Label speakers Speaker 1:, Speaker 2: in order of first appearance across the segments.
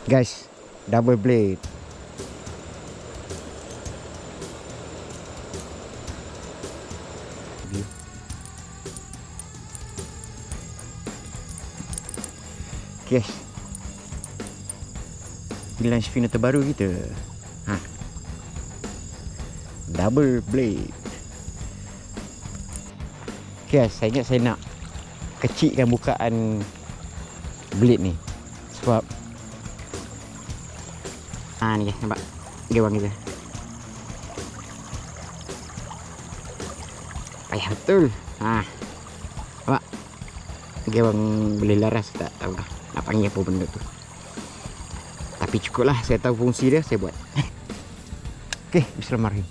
Speaker 1: Guys, double blade. Guys, pilihan spinner terbaru kita. Double blade. Okay, saya ingat saya nak kecilkan bukaan blade ni. Sebab ni guys, nampak gewang kita. Payah betul. Nampak gewang boleh laras tak tahu dah nak panggil apa benda tu. Tapi cukup lah, saya tahu fungsi dia, saya buat. Okay, bismillahirrahmanirrahim.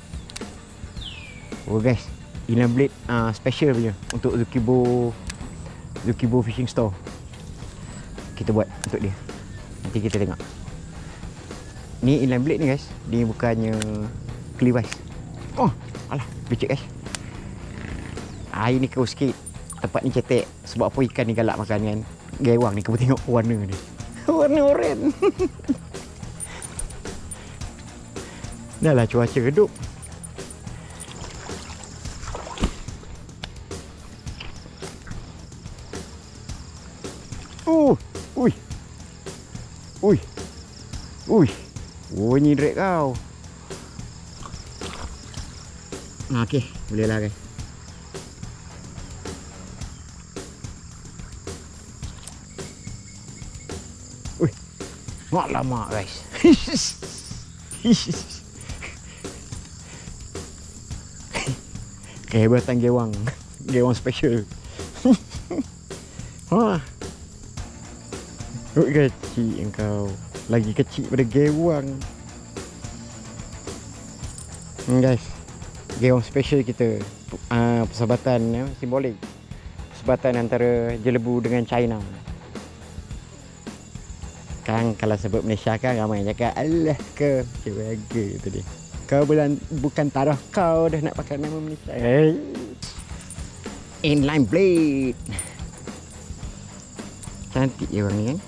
Speaker 1: Oh guys, inline blade special punya untuk Zukibo Fishing Store. Kita buat untuk dia. Nanti kita tengok. Ni inline blade ni guys, dia bukannya clevis. Oh, alah, becek guys. Air ni kau sikit. Tempat ni cetek. Sebab apa ikan ni galak makan kan. Gewang ni kau tengok warna ni. Warna oranye. Dah lah cuaca redup. Ui. Ui. Ui. Oh, ni drag kau. Okey, boleh lah guys. Ui. Mak lama guys. Kehebatan gewang. Gewang special. Kecil engkau. Lagi kecil pada gewang. Guys, gewang special kita. Persahabatan simbolik. Persahabatan antara Jelebu dengan China. Kan kalau sebut Malaysia kan ramai cakap alah ke cewaga tu dia. Kau bukan tarah kau dah nak pakai nama Malaysia. Inline blade. Cantik je orang ni kan.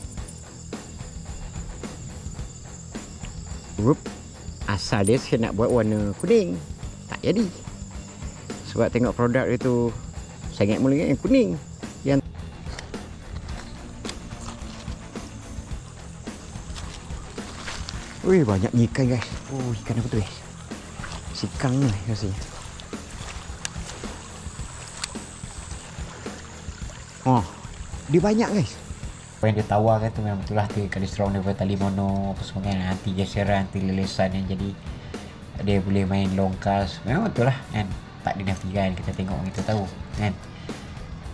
Speaker 1: Asal dia saya nak buat warna kuning. Tak jadi. Sebab tengok produk dia tu, saya ingat mula yang kuning. Yang wih, banyak ikan guys. Oh, ikan apa tu guys? Sikang ni rasanya. Oh, dia banyak guys. Apa yang dia tawarkan tu memang betul lah, tu kolesterol daripada tali mono apa semua kan, anti geseran, anti lelesan yang jadi dia boleh main long cast. Memang betul lah kan, tak dinafikan, kita tengok kita tahu kan.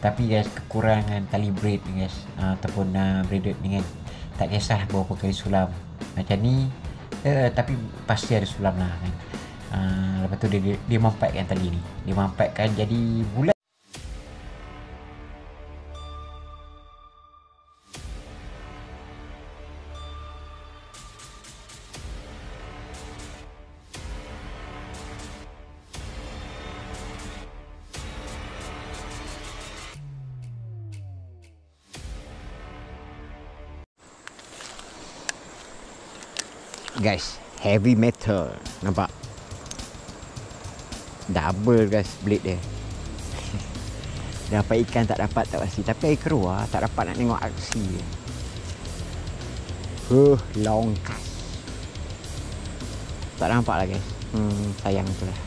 Speaker 1: Tapi guys, kekurangan tali braid ni guys, ataupun braided ni kan, tak kisah berapa kali sulam macam ni, tapi pasti ada sulam lah kan. Lepas tu dia mampatkan tali ni, dia mampatkan jadi bulat. Guys, heavy metal. Nampak? Double guys blade dia. Dapat ikan tak dapat tak pasti. Tapi air keruar tak dapat nak tengok aksi dia. Long cast. Tak nampak lah guys. Sayang tu lah.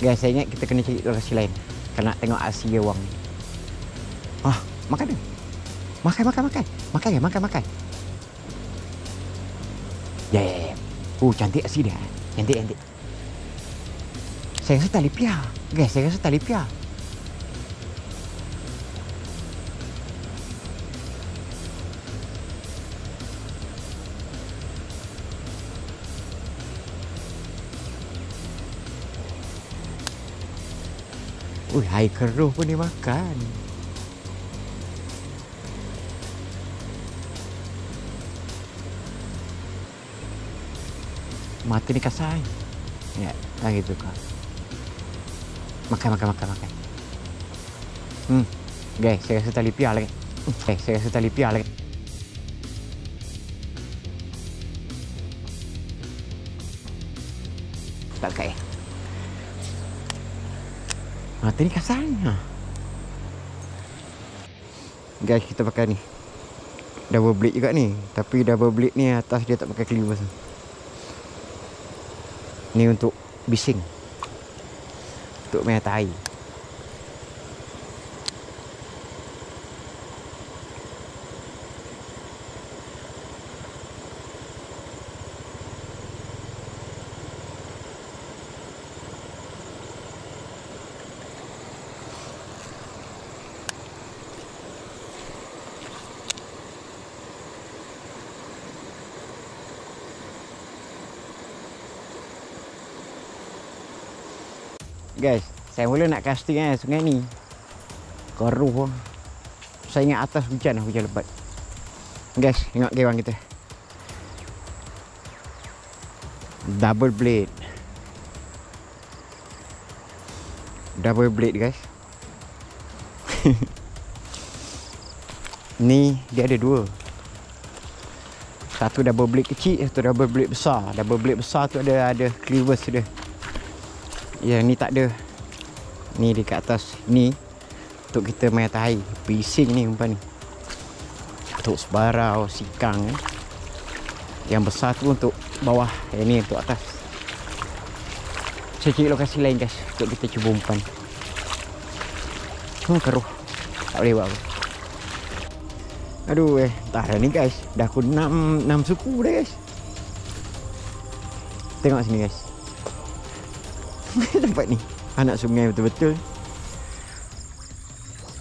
Speaker 1: Guys, saya ingat kita kena cari lokasi lain kalau nak tengok aksi dia wang ni. Makan dia. Makan. Yeah. Cantik aksi dia. Cantik. Saya rasa tali piar. Guys, saya rasa tali piar. Air keruh pun dia makan. Mata ni kasar. Ya, lagi tu kau. Makan. Guys, saya rasa tali piar lagi. Tak lekat tadi kasar ni. Guys, kita pakai ni double blade juga ni. Tapi double blade ni atas dia tak pakai cleaver. Ni untuk bising, untuk main atas air. Guys, saya mula nak casting sungai ni. Keruh. Saya ingat atas hujan lebat. Guys, tengok gewang kita. Double blade. Double blade, guys. Ni dia ada dua. Satu double blade kecil, satu double blade besar. Double blade besar tu ada cleavers dia. Ya, ni tak ada. Ni dekat atas. Ni untuk kita main atas air. Bising ni umpan ni. Untuk sebarau, sikang. Yang besar tu untuk bawah. Yang ni untuk atas. Saya cari lokasi lain, guys, untuk kita cuba umpan. Keruh. Tak boleh buat apa. Aduh, entah dah ni, guys. Dah aku 6 suku dah, guys. Tengok sini, guys. Tempat ni anak sungai betul-betul.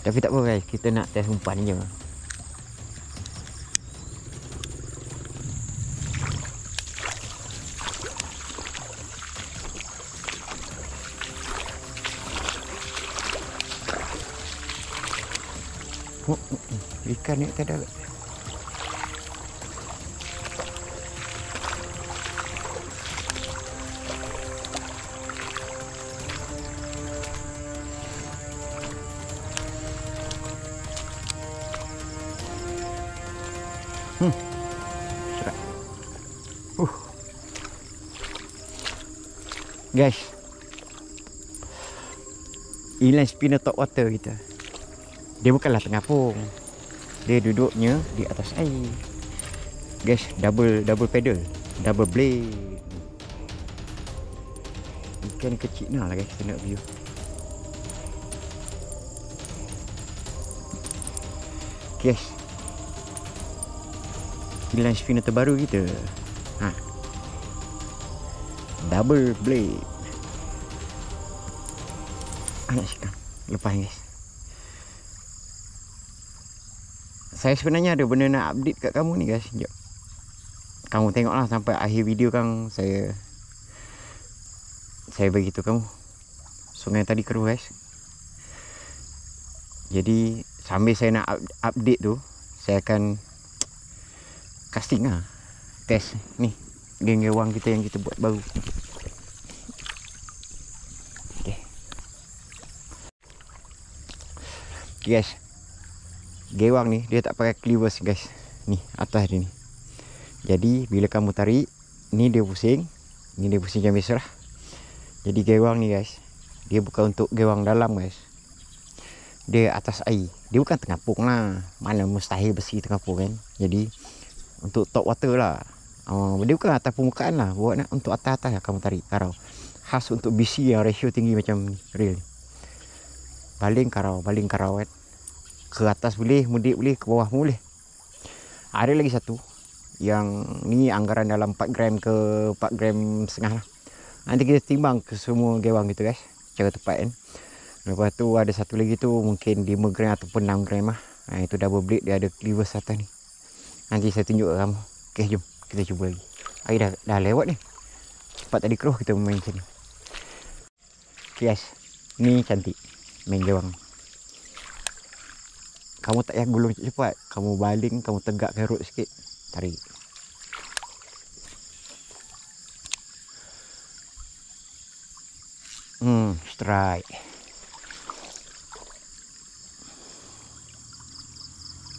Speaker 1: Tapi tak apa, guys, kita nak test umpan je. Ikan ni tak ada. Serat. Guys, inline spinner top water kita. Dia bukanlah tengapung. Dia duduknya di atas air. Guys, double pedal, double blade. Ikan kecil lah, guys, kita nak view. Guys, inline spinner terbaru kita. Double blade. Anak sikang. Lepas, guys. Saya sebenarnya ada benda nak update kat kamu ni, guys. Sekejap. Kamu tengoklah sampai akhir video kan. Saya beritahu kamu. Sungai tadi keruh, guys. Jadi sambil saya nak update tu, saya akan casting lah. Test ni geng-gewang kita yang kita buat baru. Okay, guys, gewang ni dia tak pakai cleavers, guys. Ni atas dia ni. Jadi bila kamu tarik, ni dia pusing. Ni dia pusing macam biasa lah. Jadi gewang ni, guys, dia bukan untuk gewang dalam, guys. Dia atas air. Dia bukan tengapung lah. Mana mustahil besi tengapung kan. Jadi untuk top water lah. Dia bukan atas permukaan lah. Buat nak untuk atas-atas lah kamu tarik karau. Khas untuk BC yang ratio tinggi macam ni. Real. Baling karau kan. Ke atas boleh, mudik boleh, ke bawah boleh. Ada lagi satu. Yang ni anggaran dalam 4 gram ke 4 gram setengah lah. Nanti kita timbang ke semua gewang gitu, guys. Cara tepat kan. Lepas tu ada satu lagi tu mungkin 5 gram ataupun 6 gram lah. Itu double blade, dia ada cleavers atas ni. Nanti saya tunjuk ke kamu. Okay, jom kita cuba lagi. Air dah lewat ni. Cepat tadi keruh kita main macam ni. Okay, guys. Ni cantik. Main gewang. Kamu tak payah gulung cepat. Kamu baling, kamu tegakkan rod sikit. Tarik. Strike.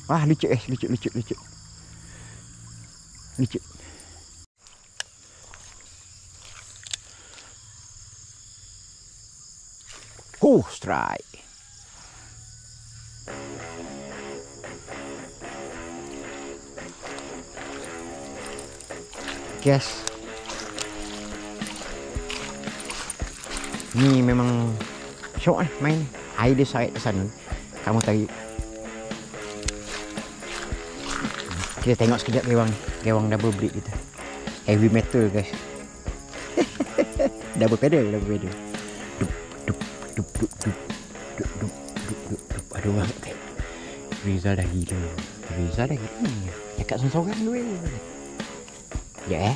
Speaker 1: Wah, lucu guys, lucu. Lucu. Strike. Guys, ni memang syok main. Air dia sarik ke sana, kamu tarik. Kita tengok sekejap gewang double blade kita. Heavy metal guys. double pedal. Aduh, Rizal dah gila. Dekat sorang dulu. Ya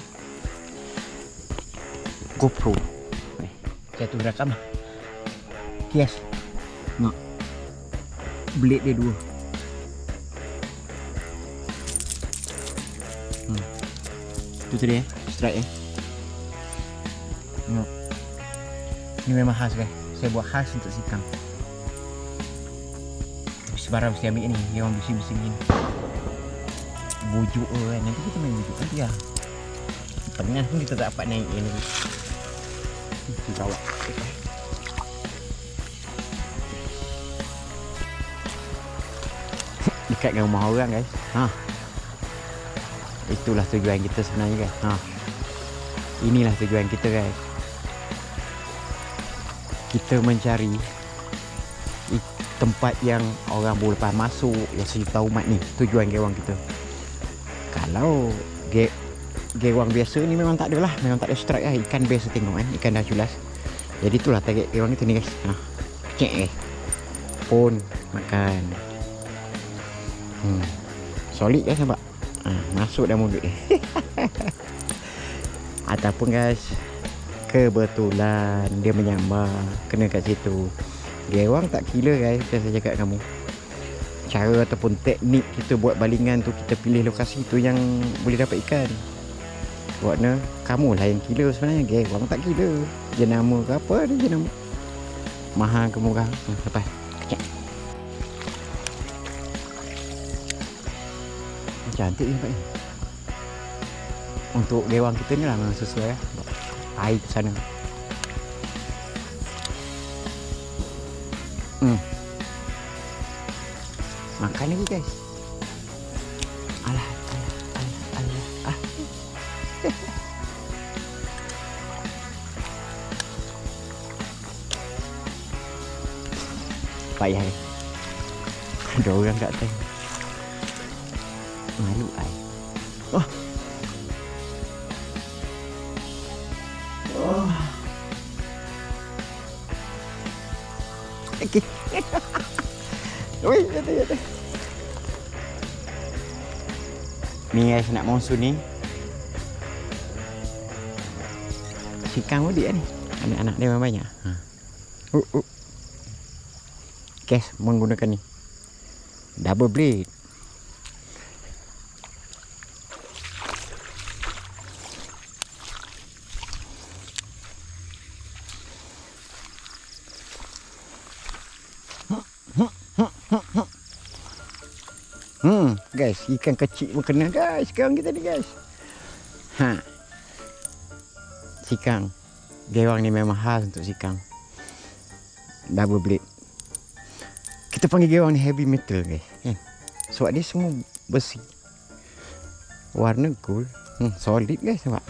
Speaker 1: GoPro. Satu rakam lah. Yes. Nak. Blade dia dua. Itu tadi strike Tengok. Ini memang khas guys. Saya buat khas untuk sikang. Sebarang mesti ambil ni. Dia orang bising-bising ni. Bujuk kan. Nanti kita main bujuk nanti lah. Tengah pun kita tak dapat naik ni. Kita bawa. Dekat dengan rumah orang guys. Itulah tujuan kita sebenarnya guys. Inilah tujuan kita guys. Kita mencari tempat yang orang boleh lepas masuk, yang sejuta umat ni. Tujuan gewang kita. Kalau gewang biasa ni memang tak ada lah. Memang tak ada strike lah. Ikan biasa tengok kan. Ikan dah culas. Jadi itulah target gewang kita ni guys. Kecek guys. Pun makan. Solid guys nampak. Masuk dah mulut dia. Ataupun guys, kebetulan dia menyambar kena kat situ. Gewang tak killer guys. Saya cakap kamu, cara ataupun teknik kita buat balingan tu, kita pilih lokasi tu yang boleh dapat ikan. Buatnya kamu lah yang killer sebenarnya. Gewang tak killer. Jenama ke apa dia jenama. Mahal ke murah. Lepas kecek. Cantik ni nampaknya. Untuk gewang kita ni lah memang sesuai lah. Air ke sana. Makan lagi guys. Alah. Payah ni. Ada orang kat atas. Malu ai. Okey. Oi, jatuh. Ni guys, nak monsun ni. Sikang mudik ni. Anak-anak dia memang banyak. Guys, menggunakan ni. Double blade. Guys, ikan kecil pun kena guys sekarang kita ni guys. Sikang. Gewang ni memang khas untuk sikang. Double blade. Kita panggil gewang ni heavy metal guys. Sebab dia semua besi. Warna gold. Solid guys nampak.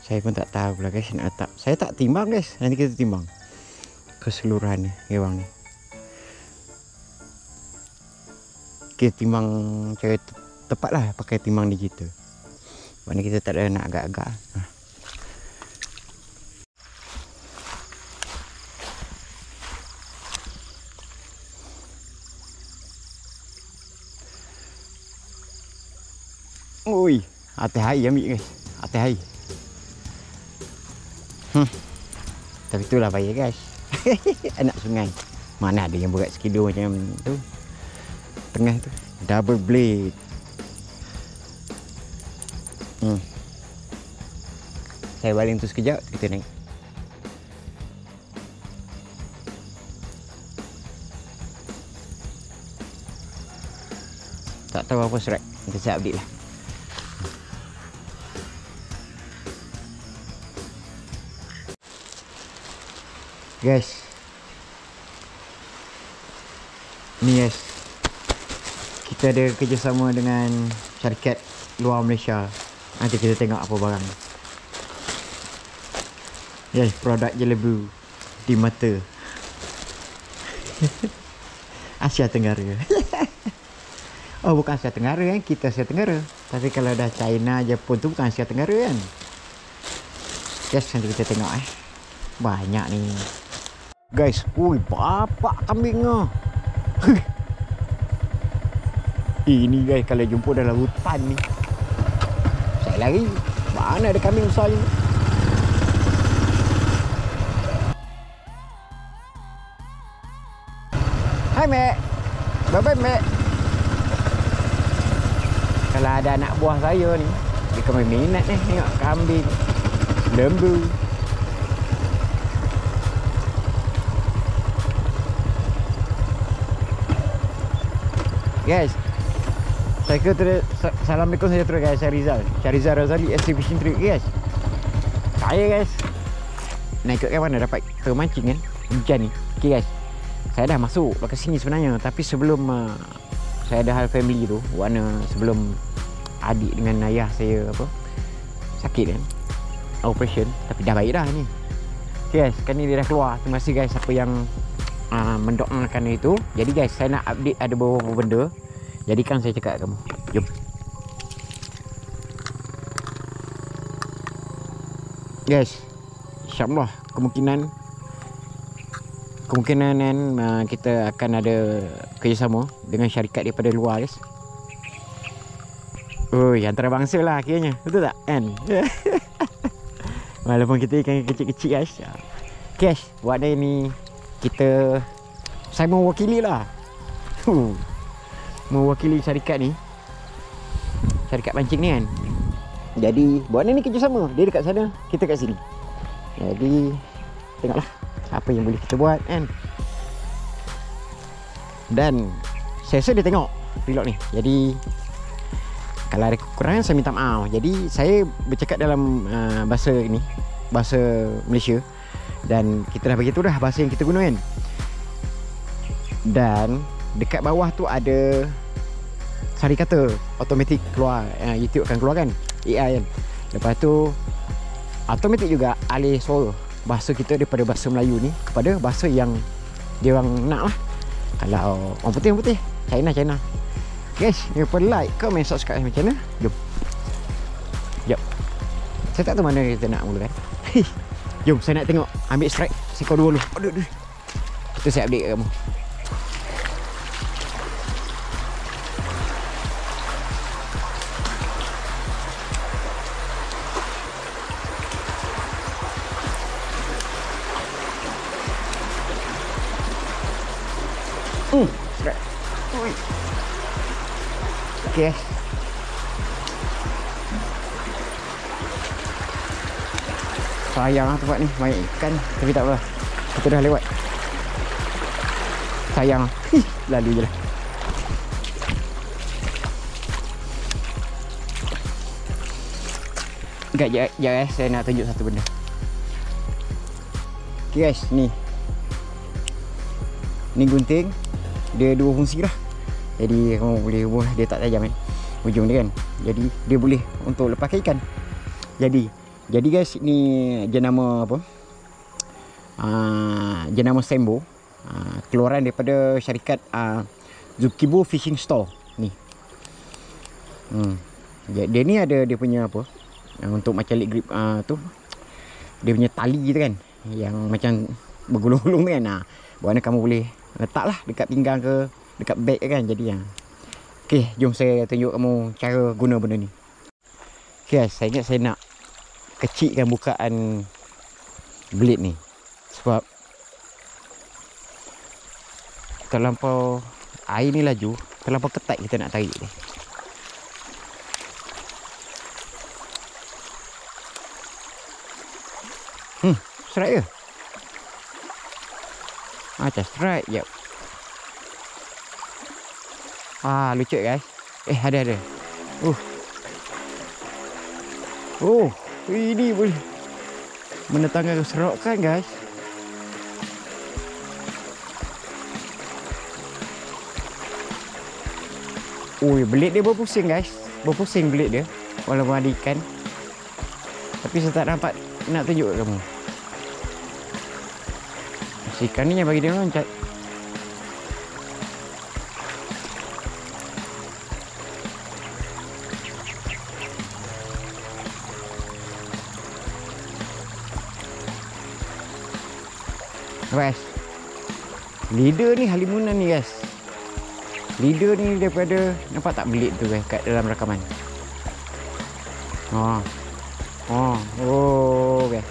Speaker 1: Saya pun tak tahu pula guys nak letak. Saya tak timbang guys. Nanti kita timbang keseluruhan gewang ni. Kita timbang cara tepat lah. Pakai timbang digital. Sebab ni kita tak ada nak agak-agak. Ui, atas air ambil guys. Atas air. Tapi itulah bahaya guys. Anak sungai. Mana ada yang berat sekilo macam tu. Tengah tu. Double blade. Saya baling tu sekejap, kita naik. Tak tahu apa strike. Kita siap update lah. Guys, ni guys, kita ada kerjasama dengan syarikat luar Malaysia. Nanti kita tengok apa barang. Guys, produk jelebu di mata Asia Tenggara. Oh, bukan Asia Tenggara kan, kita Asia Tenggara. Tapi kalau dah China, Jepun tu bukan Asia Tenggara kan. Guys, nanti kita tengok banyak ni. Guys, ui, bapak kambing ah. Ini guys, kalau jumpa dalam hutan ni, saya lari. Mana ada kambing besar ni? Hai Mek. Bye-bye Mek. Kalau ada anak buah saya ni, dia kena minat ni tengok kambing, lembu. Guys, saya kata Assalamualaikum sejahtera guys, saya Rizal. Syahrizal Razali, SC Fishing Trip guys. Saya guys nak ikut kat mana dapat termancing kan, hujan ni. Okay guys, saya dah masuk ke sini sebenarnya, tapi sebelum saya ada hal family tu, warna sebelum adik dengan ayah saya sakit kan, operation, tapi dah baik dah ni. Okay guys, kan ni dia dah keluar. Terima kasih guys siapa yang mendoakan itu. Jadi guys, saya nak update ada beberapa benda. Jadi kan saya cakap kat kamu, jom. Guys, insyaAllah kemungkinan kita akan ada kerjasama dengan syarikat daripada luar guys. Oi, antarabangsa lah akhirnya, betul tak kan? Walaupun kita ikan kecil-kecil guys. Okay guys, buat dia ni saya mewakili lah. Mewakili syarikat ni, syarikat pancing ni kan. Jadi buat ni kerjasama. Dia dekat sana, kita kat sini. Jadi tengoklah apa yang boleh kita buat kan. Dan saya rasa dia tengok vlog ni. Jadi kalau ada kekurangan saya minta maaf. Jadi saya bercakap dalam bahasa ini, bahasa Malaysia. Dan kita dah bagi tu dah bahasa yang kita guna kan. Dan dekat bawah tu ada sari kata automatik keluar, YouTube akan keluar kan, AI kan. Lepas tu automatik juga alih suara bahasa kita daripada bahasa Melayu ni kepada bahasa yang dia orang nak lah. Kalau orang putih China. Guys, jangan lupa like, comment, subscribe sama channel. Jom. Jom. Saya tak tahu mana kita nak mulakan. Jom, saya nak tengok ambil strike sekor dua dulu. Aduh. Itu saya update kat kamu. Strike. Okay. Sayang lah tempat ni, banyak ikan. Tapi tak apa, kita dah lewat. Sayang lah. Lalu je lah. Sekejap guys, saya nak tunjuk satu benda. Okay guys, ni gunting. Dia dua fungsi lah. Jadi kamu boleh buah, dia tak tajam kan ujung dia kan. Jadi dia boleh untuk lepaskan ikan. Jadi guys, ni jenama apa? Jenama Sembo. Keluaran daripada syarikat Zukibo Fishing Store ni. Dia ni ada dia punya apa? Untuk macam lead grip tu. Dia punya tali tu kan, yang macam bergulung-gulung tu kan. Buat mana kamu boleh letaklah dekat pinggang ke dekat beg kan. Jadi okey, jom saya tunjuk kamu cara guna benda ni. Okey guys, saya ingat saya nak kecilkan bukaan blade ni sebab terlampau air ni laju, terlampau ketat kita nak tarik ni. Strike ke? Macam strike, jap. Lucu guys. Ada. Ini boleh mendatangkan keserokan guys. Ui, belit dia berpusing guys. Berpusing belit dia. Walaupun ada ikan. Tapi saya tak nampak nak tunjuk kat kamu. Si ikan ni yang bagi dia loncat. Guys, leader ni halimunan ni guys. Leader ni daripada, nampak tak belit tu guys kat dalam rakaman. Oh guys.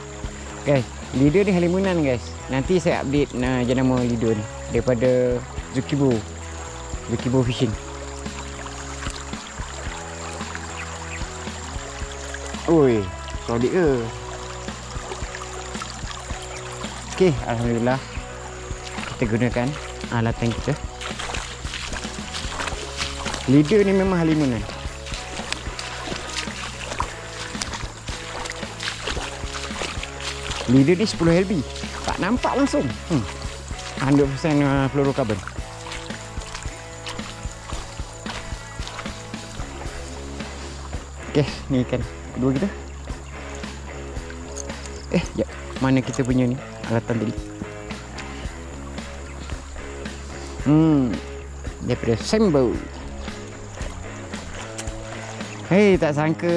Speaker 1: Guys, leader ni halimunan guys. Nanti saya update jenama leader ni daripada Zukibo Fishing. Oi, solid ke? Okey, alhamdulillah kita gunakan alatan kita. Leader ni memang halimunan. Leader ni 10 LB. Tak nampak langsung. 100% fluorocarbon. Okey, ni ikan kedua kita. Jap. Mana kita punya ni? Alatan tadi. Daripada Sembo. Hei, tak sangka.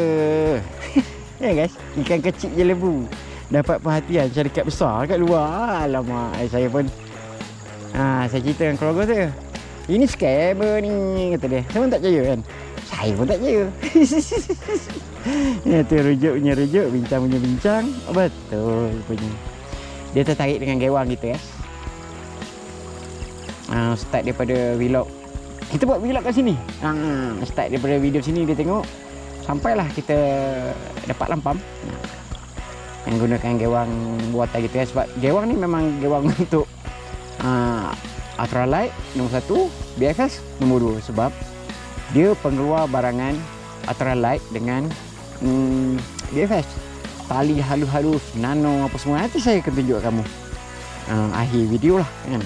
Speaker 1: Ya guys, ikan kecil je lebu dapat perhatian syarikat besar kat luar. Alamak, saya pun saya cerita dengan keluarga saya. Ini scammer ni, kata dia. Saya pun tak percaya kan. Saya pun tak percaya. Ya, tu rujuk punya rujuk, bincang punya bincang. Betul punya. Dia tertarik dengan gewang kita guys. Start daripada vlog. Kita buat vlog kat sini. Start daripada video sini dia tengok. Sampailah kita dapat lampam. Menggunakan gewang buatan kita guys. Sebab gewang ni memang gewang untuk ultralight nombor 1, BFS nombor 2. Sebab dia pengeluar barangan ultralight dengan BFS. Tali halus-halus, nano apa semua. Nanti saya akan tunjuk kamu akhir video lah kan.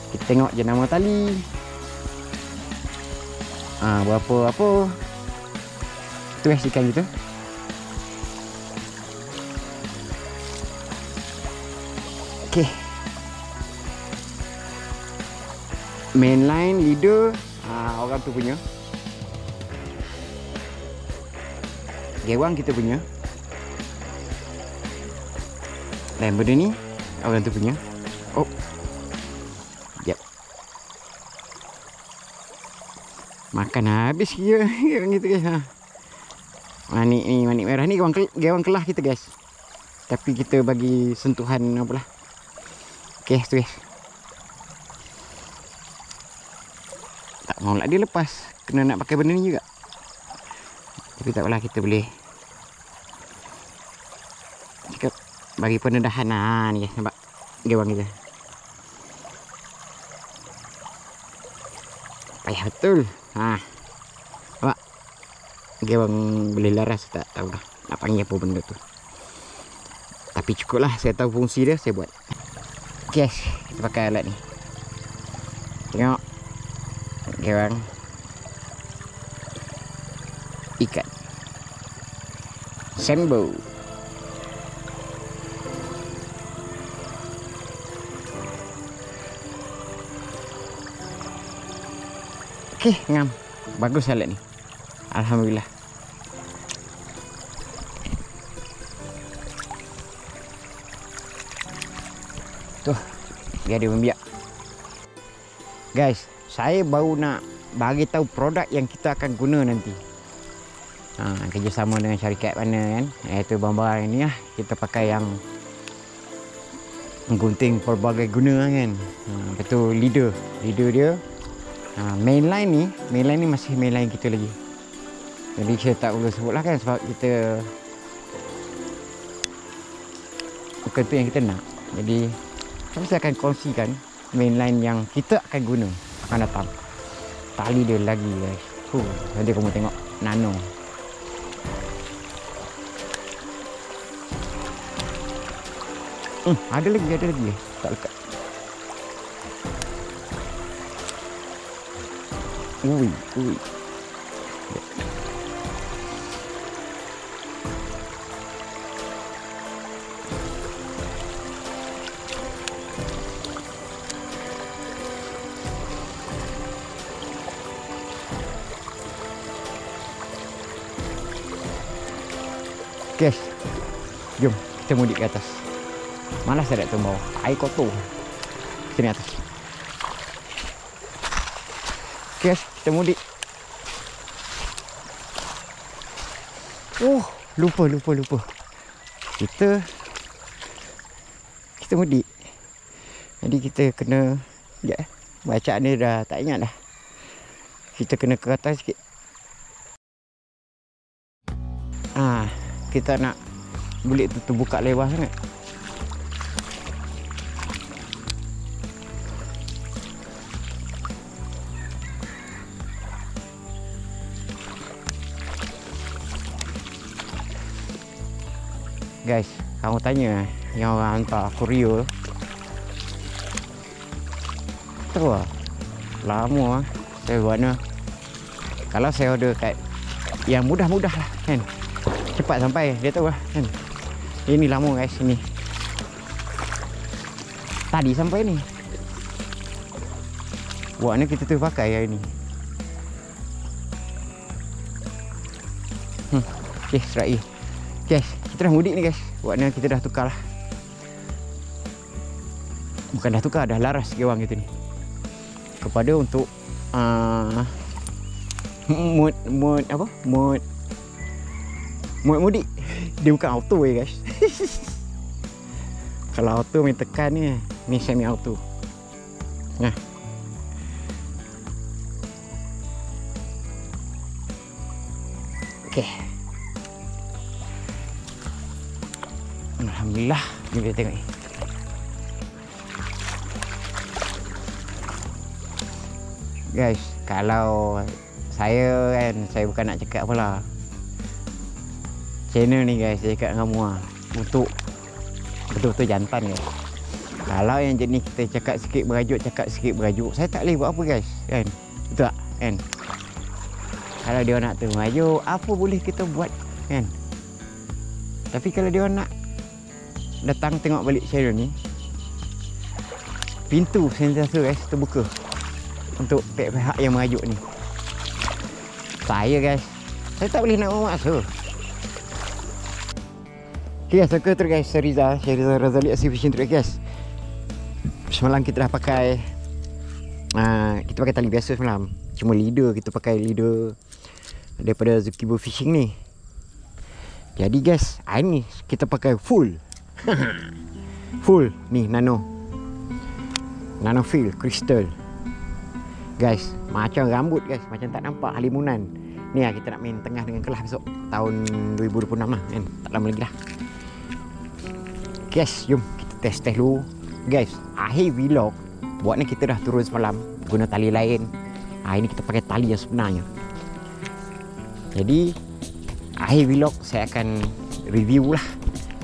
Speaker 1: Kita tengok jenama tali, berapa-apa. Itu ikan kita. Okey. Mainline leader orang tu punya. Gewang kita punya. Dan benda ni orang tu punya. Oh. Jap. Makan habis kira orang gitu guys. Manik merah ni gewang kelah kita guys. Tapi kita bagi sentuhan apalah. Okey, tu guys. Tak mau lah dia lepas. Kena nak pakai benda ni juga. Tapi tak apalah, kita boleh cakap bagi pendedahan. Ni guys, nampak gewang kita. Payah betul. Nampak gewang boleh laras, tak tahu lah nak panggil apa benda tu. Tapi cukup lah, saya tahu fungsi dia, saya buat. Okay, kita pakai alat ni. Tengok gewang ikan Sembo. Okey, ngam. Bagus alat ni. Alhamdulillah. Tuh, biar dia membiak. Guys, saya baru nak bagi tahu produk yang kita akan guna nanti. Kerjasama dengan syarikat mana kan. Iaitu barang-barang ni lah. Kita pakai yang menggunting pelbagai guna kan. Betul, leader dia. Mainline ni masih mainline kita lagi. Jadi saya tak boleh sebut lah kan, sebab kita bukan tu yang kita nak. Jadi saya akan kongsikan mainline yang kita akan guna akan datang. Tali dia lagi guys. Nanti kamu tengok nano. Ada lagi. Tak lekat.
Speaker 2: Ui, ui. Guys, jom kita mudik ke atas. Malas saya nak turun bawah, air kotor. Sini atas. Guys, kita mudik. Oh, lupa. Kita mudik. Jadi kita kena, bacaan ni dah tak ingat dah. Kita kena ke atas sikit. Kita nak bulik tu terbuka lebar sangat. Guys, kamu tanya yang orang hantar courier tu lama saya buatnya. Kalau saya order kat yang mudah-mudah lah kan, cepat sampai, dia tahu lah kan. Ini lama guys, ini tadi sampai ni. Buat ni kita tu pakai hari ni. Okay, serai. Guys, kita dah mudik ni guys. Buat ni kita dah tukar lah. Bukan dah tukar, dah laras sikit orang kita ni. Kepada untuk Mode mudik. Dia bukan auto guys. Kalau auto main tekan ni semi auto. Nah. Okey. Alhamdulillah, ni boleh tengok ni. Guys, kalau saya bukan nak cakap apalah. Channel ni guys, saya cakap dengan kamu untuk betul-betul jantan guys. Kalau yang jenis kita cakap sikit berajuk, saya tak boleh buat apa guys, kan? Betul tak? Kan? Kalau dia nak merajuk, apa boleh kita buat, kan? Tapi kalau dia nak datang tengok balik channel ni, pintu sentiasa guys terbuka untuk pihak-pihak yang merajuk ni. Saya guys, saya tak boleh nak buat masa. Okay guys, aku terus guys, Syahrizal Razali Exhibition terus guys. Semalam kita dah pakai kita pakai tali biasa semalam. Cuma leader, kita pakai leader daripada Zukibo Fishing ni. Jadi guys, hari ni kita pakai full full ni nano fill crystal. Guys, macam rambut guys, macam tak nampak halimunan. Ni lah kita nak main tengah dengan kelas besok tahun 2026 lah kan. Tak lama lagi lah. Guys, jom kita test dulu. Guys, akhir vlog buat ni kita dah turun semalam guna tali lain. Hari ni kita pakai tali yang sebenarnya. Jadi akhir vlog saya akan review lah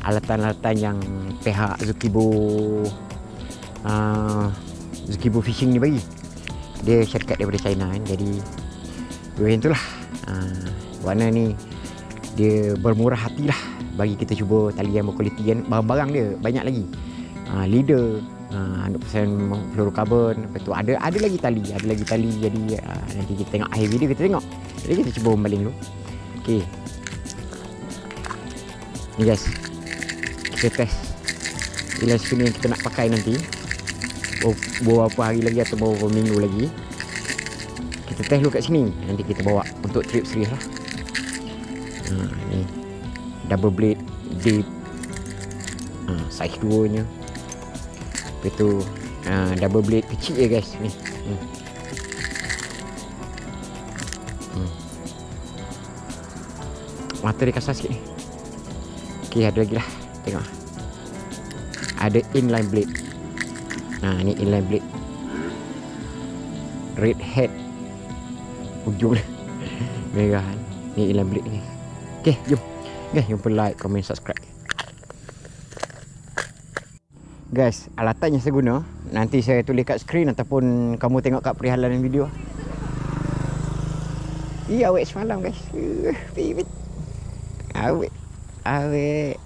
Speaker 2: alatan-alatan yang pihak Zukibo Fishing ni bagi. Dia syarikat daripada China kan. Jadi macam itulah. Warna ni dia bermurah hati lah bagi kita cuba tali yang berkualiti kan. Barang-barang dia banyak lagi. Leader 100% fluorocarbon. Lepas tu ada lagi tali. Jadi nanti kita tengok akhir video, kita tengok. Jadi kita cuba membaling dulu. Okey. Ni guys, kita test ilan spinner yang kita nak pakai nanti. Beberapa hari lagi atau beberapa minggu lagi. Kita test dulu kat sini. Nanti kita bawa untuk trip series lah. Ni double blade deep, size 2 nya. Lepas tu double blade kecil je guys ni. Mata dia kasar sikit ni. Okey, ada lagi lah. Tengok. Ada inline blade. Ni inline blade. Red head. Ujung dia merah. Ni inline blade ni. Okey, jom. Guys, jumpa like, comment, subscribe. Guys, alatan yang saya guna nanti saya tulis kat skrin ataupun kamu tengok kat perihalan video. Iya awet semalam guys. Pipit. Awet. Awet.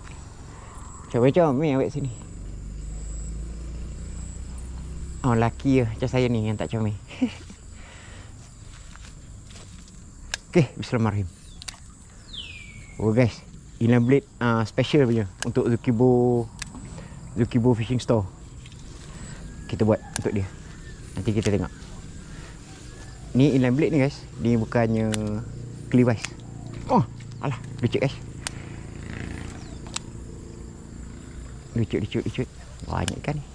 Speaker 2: Comel-comel awet sini. Oh laki ya. Macam saya ni yang tak comel. Okay, bismillahirrahmanirrahim. Oh guys, inline blade special punya untuk Zukibo Fishing Store. Kita buat untuk dia. Nanti kita tengok. Ni inline blade ni guys. Ni bukannya Clevice. Oh, alah, lucut guys. Lucut. Banyak ikan ni.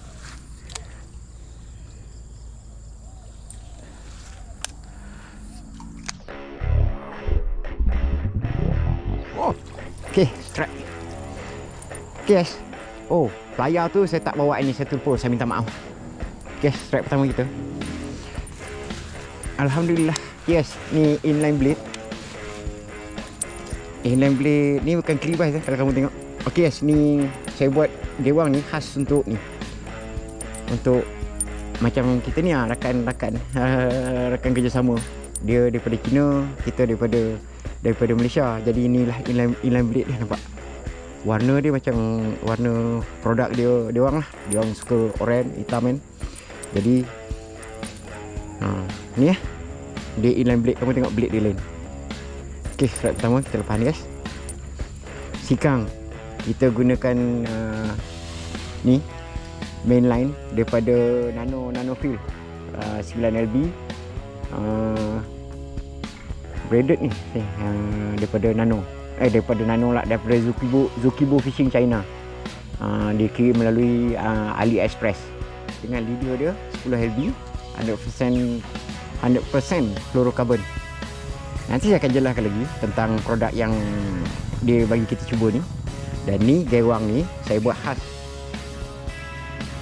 Speaker 2: Oh, okay, strike. Okay guys. Oh, layar tu saya tak bawa ni, saya terlupa, saya minta maaf. Okay, strike pertama kita. Alhamdulillah. Yes, ni inline blade. Inline blade ni bukan Clevice kalau kamu tengok. Okay yes, ni saya buat gewang ni khas untuk ni. Untuk macam kita ni rakan-rakan rakan kerjasama. Dia daripada China, kita daripada Malaysia. Jadi inilah inline blade dia, nampak. Warna dia macam warna produk dia orang lah. Dia orang suka oranye, hitam kan. Jadi ni ya. Dia inline blade, kamu tengok blade dia lain. Okey, strike pertama kita lepas ni guys. Sikang kita gunakan ni mainline daripada Nano Field 9LB braided ni daripada Nano lah, daripada Zukibo Fishing China. Dikirim melalui AliExpress dengan leader dia 10LB 100% fluorocarbon. Nanti saya akan jelaskan lagi tentang produk yang dia bagi kita cuba ni. Dan ni gewang ni saya buat khas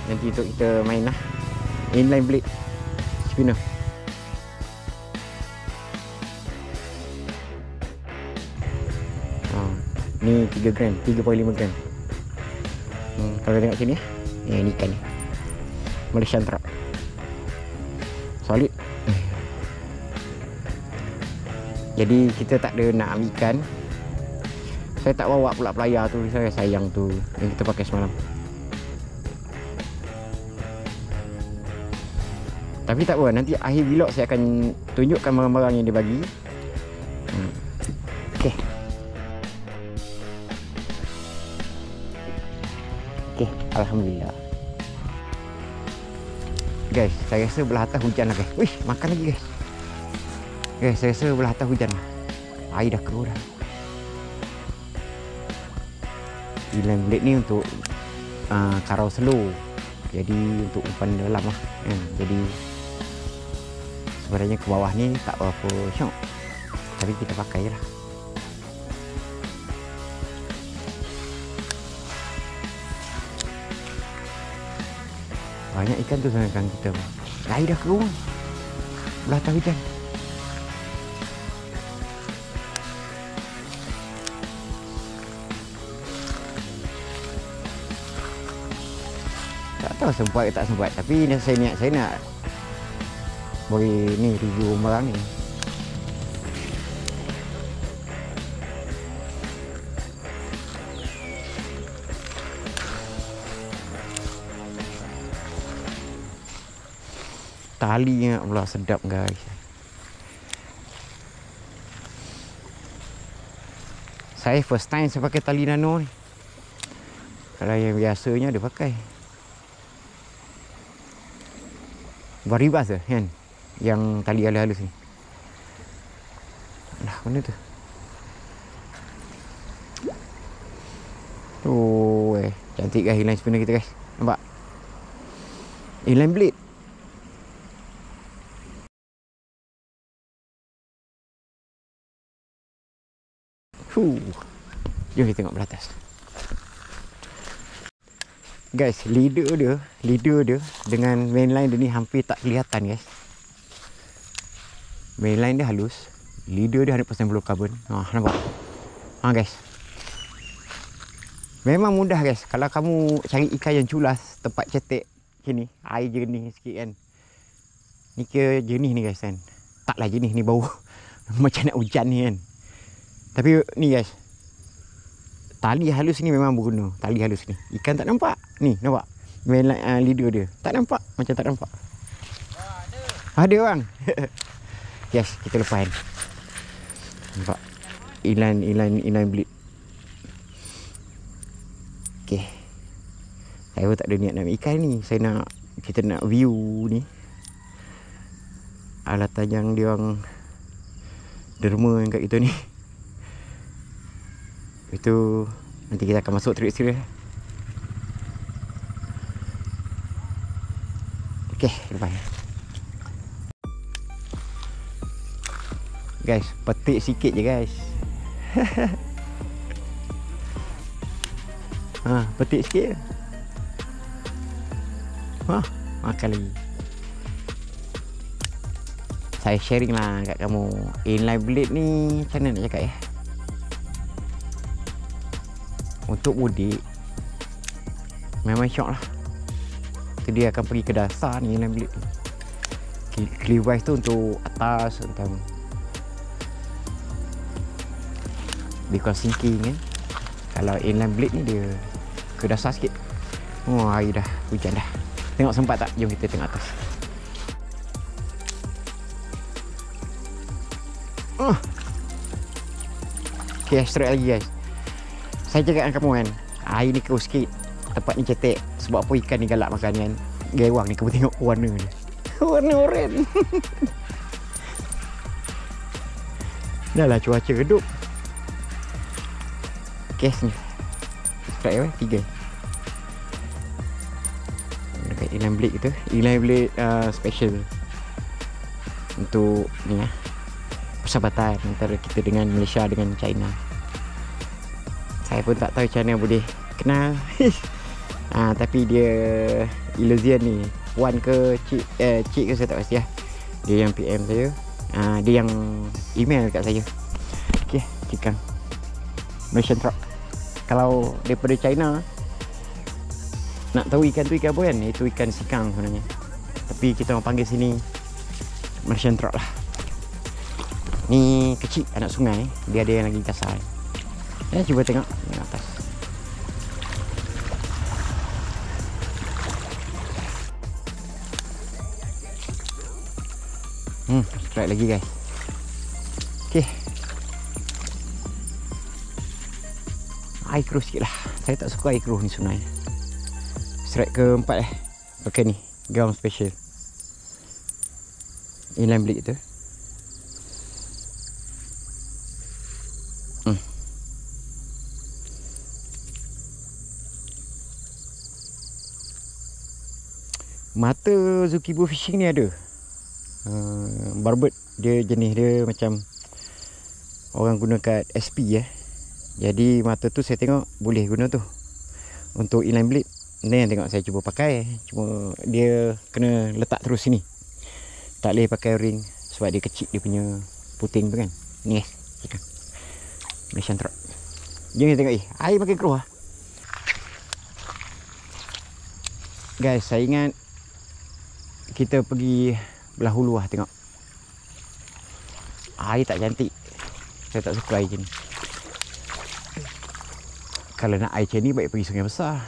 Speaker 2: nanti untuk kita main lah. Inline blade spinner. Ni 3 gram, 3.5 gram. Kalau tengok sini ni ikan ni Malaysian Trout. Solid. Jadi kita tak ada nak ambil ikan. Saya tak bawa pula pelayar tu, saya sayang tu yang kita pakai semalam. Tapi tak apa, nanti akhir vlog saya akan tunjukkan barang-barang yang dia bagi. Okey. Okey, alhamdulillah. Guys, saya rasa belah atas hujan lah guys. Wih, makan lagi guys. Guys, saya rasa belah atas hujan lah. Air dah keruh dah. Inline blade ni untuk karau slow. Jadi untuk umpan dalam lah kan. Jadi sebenarnya ke bawah ni tak berapa syok, tapi kita pakai lah. Banyak ikan tu sekarang kita. Air dah keruh belah atas hujan. Tak tahu sempat ke tak sempat, tapi saya nak bagi ni review barang ni. Talinya pula sedap guys. Saya first time saya pakai tali nano ni. Kalau yang biasanya dia pakai varibas kan, yang tali halus ni. Lah mana tu? Oh, cantik guys inline spinner kita guys. Nampak? Inline blade. Jom kita tengok belah atas. Guys, leader dia dengan mainline dia ni hampir tak kelihatan guys. Mainline dia halus, leader dia 100% fluorocarbon. Nampak? Guys. Memang mudah guys. Kalau kamu cari ikan yang culas, tempat cetek sini, air jernih sikit kan. Ni ke jernih ni guys kan. Taklah jernih ni, bau Macam nak hujan ni kan. Tapi ni guys, tali halus ni memang berguna. Tali halus ni, ikan tak nampak. Ni nampak main leader dia, tak nampak. Macam tak nampak. Ada bang. Yes, kita lepas kan. Nampak inline bleed. Okay, saya pun tak ada niat nak ambil ikan ni. Kita nak view ni alatan yang dia orang derma yang kat kita ni. Itu nanti kita akan masuk terik serius. Okay, lepas guys, petik sikit je guys. Petik sikit je. Makan lagi. Saya sharing lah kat kamu. Inline blade ni macam mana nak cakap ya? Untuk mudik memang syok lah. Dia akan pergi ke dasar ni inline blade. Cleavage tu untuk atas, untuk because sinking kan. Kalau inline blade ni dia ke dasar sikit. Hari dah hujan dah. Tengok sempat tak? Jom kita tengok atas. Okay, straight lagi guys. Saya cakap dengan kamu kan, air ni kau sikit, tempat ni cetek. Sebab apa ikan ni galak makan kan. Gewang ni kamu tengok warna dia. Warna oranye. Dah lah cuaca redup. Okay, sini strike 3 dekat inline blade kita. Inline blade special untuk ni lah, persahabatan antara kita dengan Malaysia dengan China. Saya pun tak tahu macam mana boleh kenal. Tapi dia Illusion ni Wan ke Cik ke saya tak pasti lah. Dia yang PM saya, dia yang email dekat saya. Okay, Cikang Malaysian Truck. Kalau daripada China nak tahu ikan tu ikan apa kan, itu ikan sikang sebenarnya. Tapi kita orang panggil sini Malaysian Truck lah. Ni kecil anak sungai, dia ada yang lagi kasar. Ya, cuba tengok yang atas. Strike lagi guys. Okay, air keruh sikit lah. Saya tak suka air keruh ni sungai. Strike keempat pakai ni gaun special inline blade tu. Mata Zookeeper Fishing ni ada barbird. Dia jenis dia macam orang guna kat SP Jadi mata tu saya tengok boleh guna tu untuk inline blade. Ni yang tengok saya cuba pakai. Cuma dia kena letak terus sini, tak boleh pakai ring sebab dia kecil dia punya puting tu kan. Ni ikan Malaysian Truck. Jom kita tengok air makin keruh guys. Saya ingat kita pergi belah hulu tengok. Air tak cantik. Saya tak suka air macam ni. Kalau nak air macam ni baik pergi sungai besar.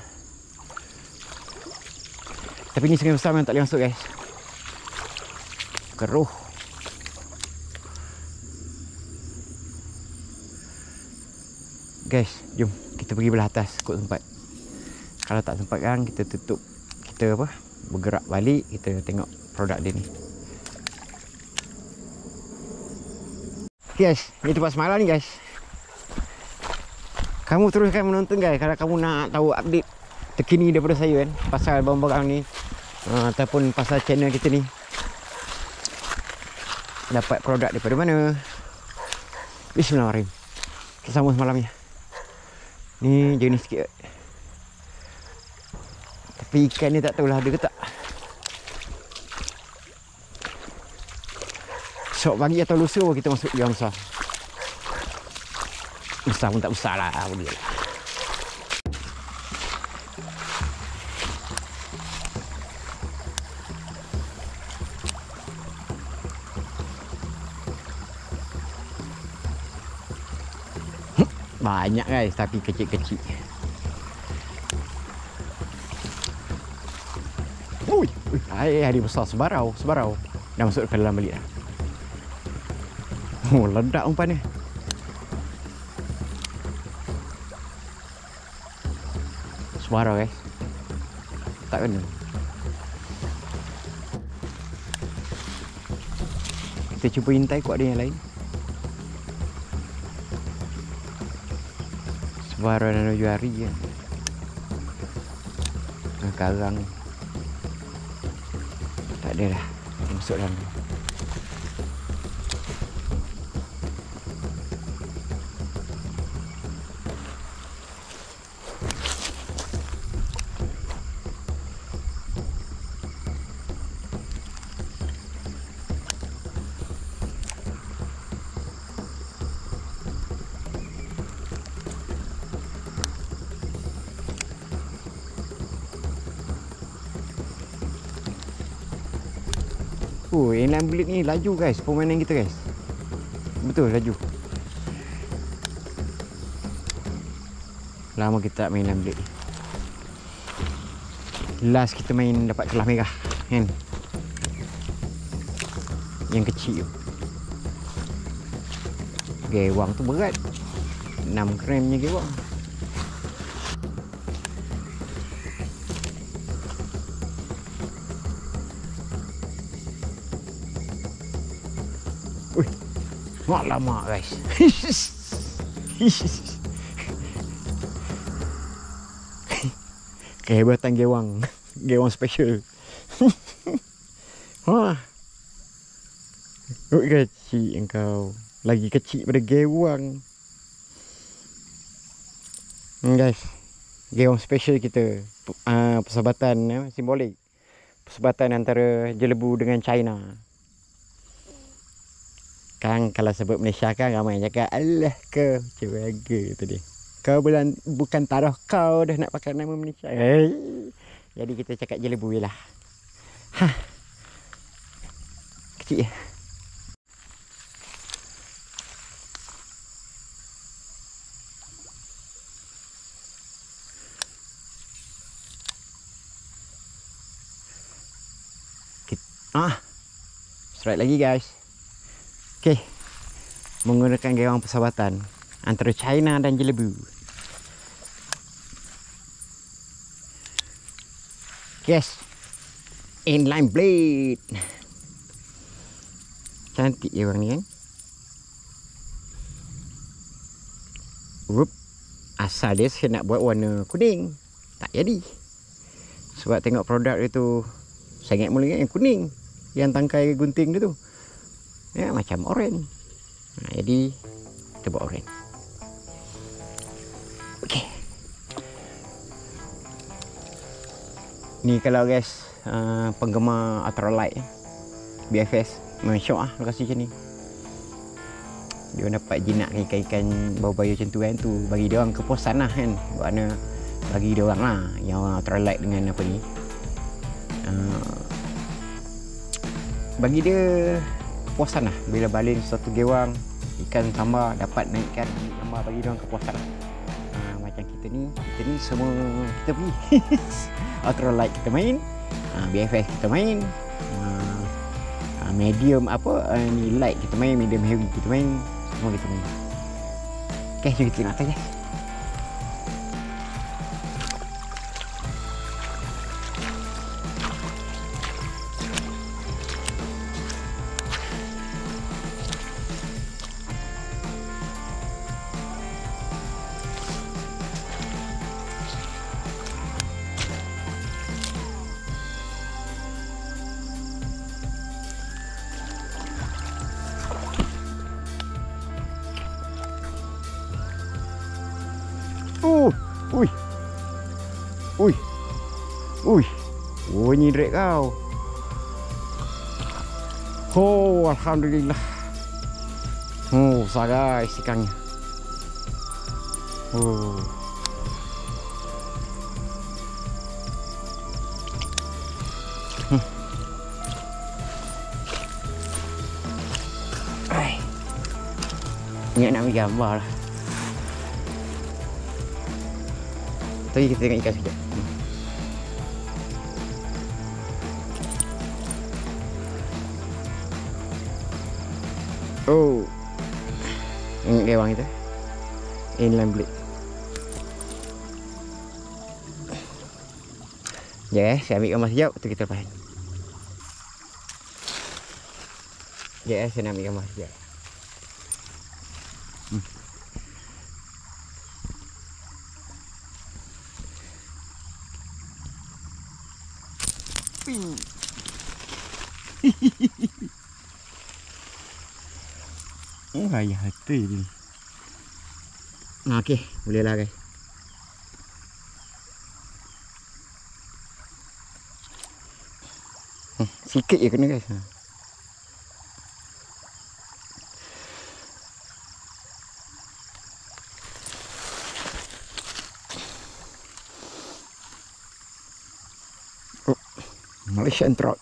Speaker 2: Tapi ni sungai besar memang tak boleh masuk guys. Keruh. Guys, jom kita pergi belah atas kot sempat. Kalau tak sempat kan kita tutup. Kita bergerak balik, kita tengok produk dia ni. Okay guys, ni tempat semalam ni guys. Kamu teruskan menonton guys. Kalau kamu nak tahu update terkini daripada saya kan, pasal barang-barang ni, ataupun pasal channel kita ni, dapat produk daripada mana. Bismillahirrahmanirrahim. Kita sambung semalam ni. Ni jenis sikit. Tapi ikan ni tak tahulah ada ke tak. Esok pagi atau lusa kita masuk yang besar. Besar pun tak besar lah, boleh lah. Banyak guys, tapi kecil-kecil. Ui, hari besar sebarau. Dah masuk ke dalam balik dah. Oh, ledak umpan ni. Sebarau guys. Tak kena. Kita cuba intai kuat dia yang lain. Sebarau dan tujuh hari je. Karang. Tak ada dah. Masuk dalam. Oh, inline blade ni laju guys, permainan kita guys. Betul laju. Lama kita tak main inline blade. Last kita main dapat kelas merah kan. Yang kecil tu. Gewang tu berat. 6 gramnya gewang. Alamak guys. Kehebatan gewang. Gewang special. Wah. Kecil engkau. Lagi kecil pada gewang. Guys, gewang special kita. Persahabatan simbolik. Persahabatan antara Jelebu dengan China. Kan kalau sebut Malaysia kan ramai cakap alah kau cewaga tu dia. Kau bukan taruh kau dah nak pakai nama Malaysia. Jadi kita cakap Jelebu je lah. Kecil je. Strike lagi guys. Okey. Menggunakan gewang persahabatan antara China dan Jelebu. Yes. Inline blade. Cantik gewang ni kan. Asal dia saya nak buat warna kuning. Tak jadi. Sebab tengok produk dia tu sangat mula yang kuning. Yang tangkai gunting dia tu. Ya, macam oranye. Jadi kita buat oranye. Okey. Ni kalau guys penggemar ultralight BFS memang lokasi macam ni. Dia dapat jinak ikan-ikan bau-bau macam tu kan tu. Bagi dia orang kepuasan lah kan. Makna bagi dia orang lah yang ultralight dengan apa ni. Bagi dia kepuasan lah bila balin satu gewang ikan tambah dapat naikkan tambah bagi dia orang kepuasan lah. Macam kita ni semua kita pergi ultralight kita main, BFS kita main, medium ni light kita main, medium heavy kita main, semua kita main. Okay, jom kita tengok atas guys. Ni drag kau. Oh, alhamdulillah. Oh, besar guys ikannya. Oh. Ingat nak ambil gambar lah. Tapi kita tengok ikan sekejap. Oh, ini gewang kita. Inline blade. Ya, saya ambil gambar sekejap, tu kita lepas. Ya, saya nak ambil gambar sekejap. Oh, ayah hati ni. Nah, okey, boleh lah guys. Sikit je kena guys. Oh, Malaysian trout.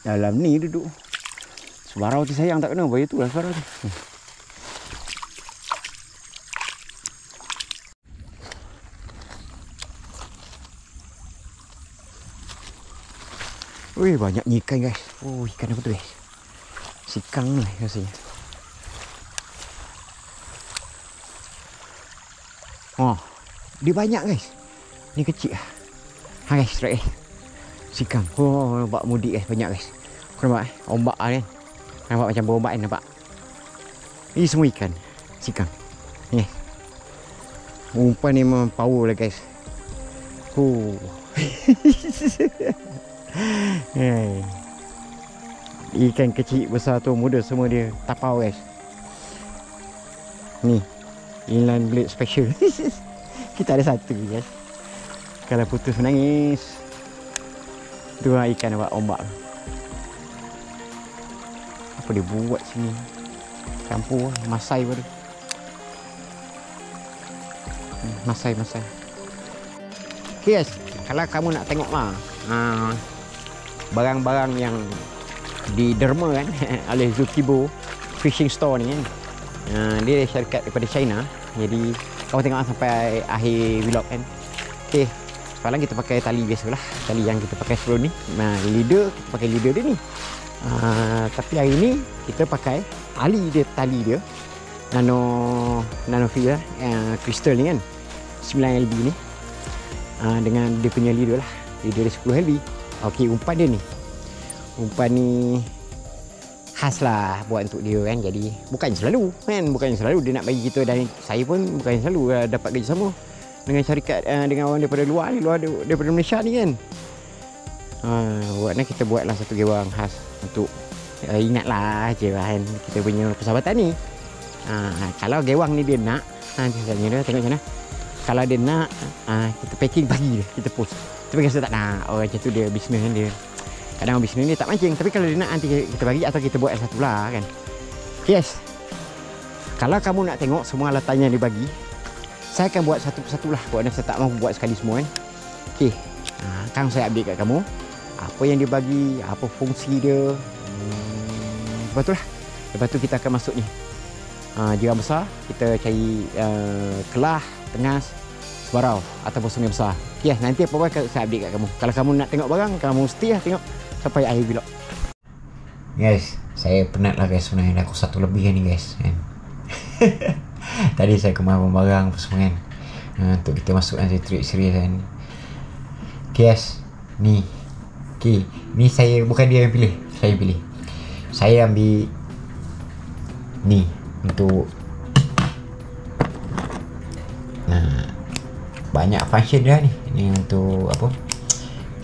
Speaker 2: Dalam ni duduk. Sebarau tu sayang tak kena. Baya tu lah sebarau tu. Wih, banyak ikan guys. Oh, ikan apa tu guys? Sikang ni rasanya. Oh, dia banyak guys. Ni kecil lah. Ha guys, strike guys. Sikang. Oh, nampak mudik guys, banyak guys. Kau nampak ombak kan? Nampak macam berombak kan, nampak? Ini semua ikan. Sikang. Ni guys. Umpan ni memang power lah guys. Oh. Hey. Ikan kecil, besar tu, muda semua dia tapau guys. Ni inline blade special. Kita ada satu guys. Kalau putus menangis. Tu lah ikan nampak ombak. Apa dia buat sini? Campur masai pun. Masai. Okay guys, kalau kamu nak tengok lah barang-barang yang di derma kan oleh Zukibo Fishing Store ni kan, dia syarikat daripada China. Jadi kamu tengok sampai akhir vlog kan. Okay, sekarang kita pakai tali biasalah, tali yang kita pakai sebelum ni. Leader, kita pakai leader dia ni. Tapi hari ni kita pakai tali dia nanofiber kristal ni kan, 9 LB ni, dengan dia punya leader lah, leader dia 10 LB. Okey, umpan dia ni, umpan ni khas lah buat untuk dia kan. Jadi bukannya selalu dia nak bagi kita, dan saya pun bukannya selalu dapat kerja sama dengan syarikat, dengan orang daripada luar daripada Malaysia ni kan. Buatnya kita buatlah satu gewang khas untuk ingatlah je kan kita punya persahabatan ni. Kalau gewang ni dia nak, nanti saya tengok macam mana. Kalau dia nak, kita packing pagi dia, kita post. Tapi rasa tak nak, orang macam tu dia bisnes kan, dia kadang bisnes dia tak mancing. Tapi kalau dia nak, nanti kita bagi atau kita buat satu lah kan. Yes, kalau kamu nak tengok semua alatan yang dia bagi, saya akan buat satu persatu lah. Buatnya saya tak mahu buat sekali semua kan. Okay, sekarang saya update kat kamu apa yang dia bagi, apa fungsi dia. Lepas tu lah, lepas tu kita akan masuk ni jiran besar. Kita cari kelah, tengas, sebarau ataupun sungai besar. Okay, nanti apa-apa saya update kat kamu. Kalau kamu nak tengok barang, kamu mesti lah tengok sampai akhir vlog.
Speaker 1: Guys, saya penat lah guys sebenarnya. Aku 1 lebih ni guys kan. Tadi saya kemarin barang apa semua kan, untuk kita masuk nanti trip series kan. Okay guys, ni okay, ni saya, bukan dia yang pilih, saya pilih. Saya ambil ni untuk banyak function dia ni. Ni untuk apa?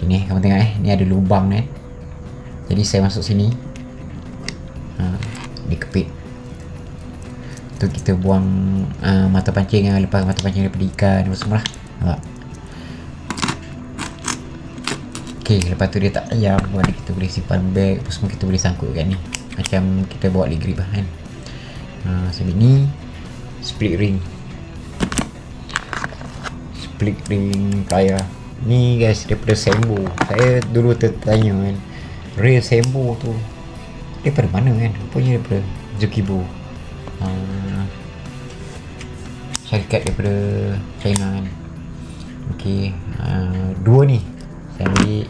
Speaker 1: Ini kamu tengok ni ada lubang ni. Jadi saya masuk sini, dikepit. Tu kita buang mata pancing, lepas mata pancing daripada ikan apa semua lah. Nampak? Okay, lepas tu dia tak tajam. Buat kita boleh simpan beg apa semua, kita boleh sangkut kat ni. Macam kita bawa leg grip lah kan. Sambil ni split ring kaya ni guys, daripada Sembo. Saya dulu tertanya kan, real Sembo tu daripada mana kan, rupanya daripada Zukibo, syarikat daripada China kan. Okey, dua ni saya ambil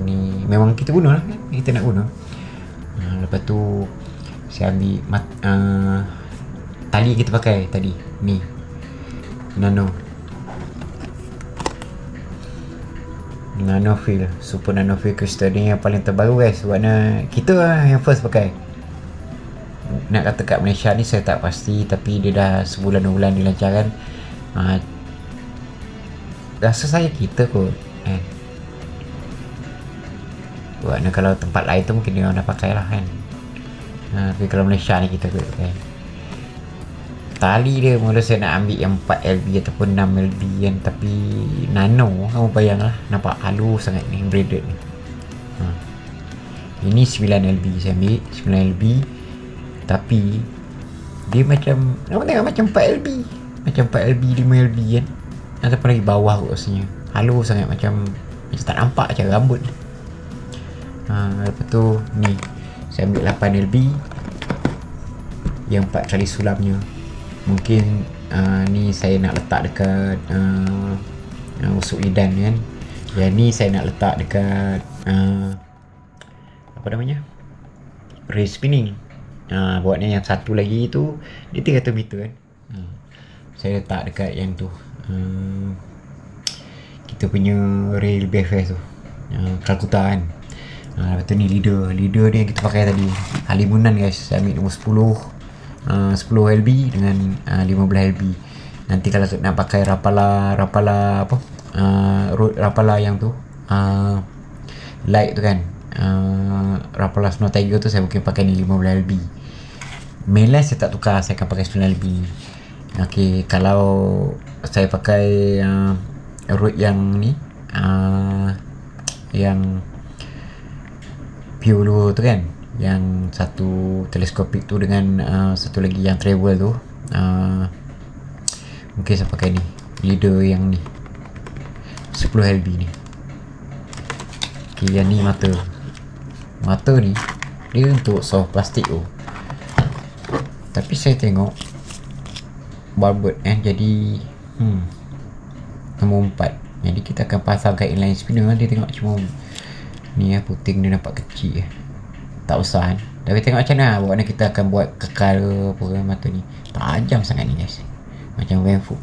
Speaker 1: ni, memang kita guna lah, kita nak guna. Lepas tu saya ambil tali kita pakai tadi ni, Nanofil, Super Nanofil Crystal ni yang paling terbaru guys. Sebabnya kita yang first pakai. Nak kata kat Malaysia ni saya tak pasti, tapi dia dah sebulan 2 bulan dilancarkan. Rasa saya kita kot kan. Sebabnya kalau tempat lain tu mungkin dia orang dah pakai lah kan. Tapi kalau Malaysia ni kita kot kan. Tali dia mula saya nak ambil yang 4LB ataupun 6LB kan, tapi nano, kamu bayang lah, nampak halus sangat ni, braided ni. Ini 9LB saya ambil, 9LB, tapi dia macam, kamu tengok macam 4LB, macam 4LB, 5LB kan, ataupun lagi bawah kot rasanya, halus sangat, macam tak nampak macam rambut. Lepas tu ni saya ambil 8LB yang 4 kali sulamnya. Mungkin ni saya nak letak dekat usuk lidan kan. Yang ni saya nak letak dekat apa namanya, rail spinning. Buatnya yang satu lagi tu dia 300 meter kan. Saya letak dekat yang tu, kita punya rail BFS tu, Calcutta kan. Lepas tu ni leader dia yang kita pakai tadi, halimunan guys. Saya ambil nombor 10LB dengan 15LB. Nanti kalau nak pakai Rapala apa, Rapala yang tu, light tu kan, Rapala Snow Tiger tu, saya mungkin pakai ni 15LB. Mainline saya tak tukar, saya akan pakai 9LB. Okey, kalau saya pakai root yang ni, yang Piolo tu kan, yang satu teleskopik tu dengan satu lagi yang travel tu, mungkin saya pakai ni, leader yang ni 10LB ni. Okay, yang ni mata ni dia untuk soft plastik tu, tapi saya tengok barbed jadi nombor 4. Jadi kita akan pasangkan inline spinner. Dia tengok cuma ni puting dia nampak kecil tak usah kan. Tapi tengok macam mana buatnya kita akan buat kekal apa kan mata ni. Tajam sangat ni guys, macam Wenfu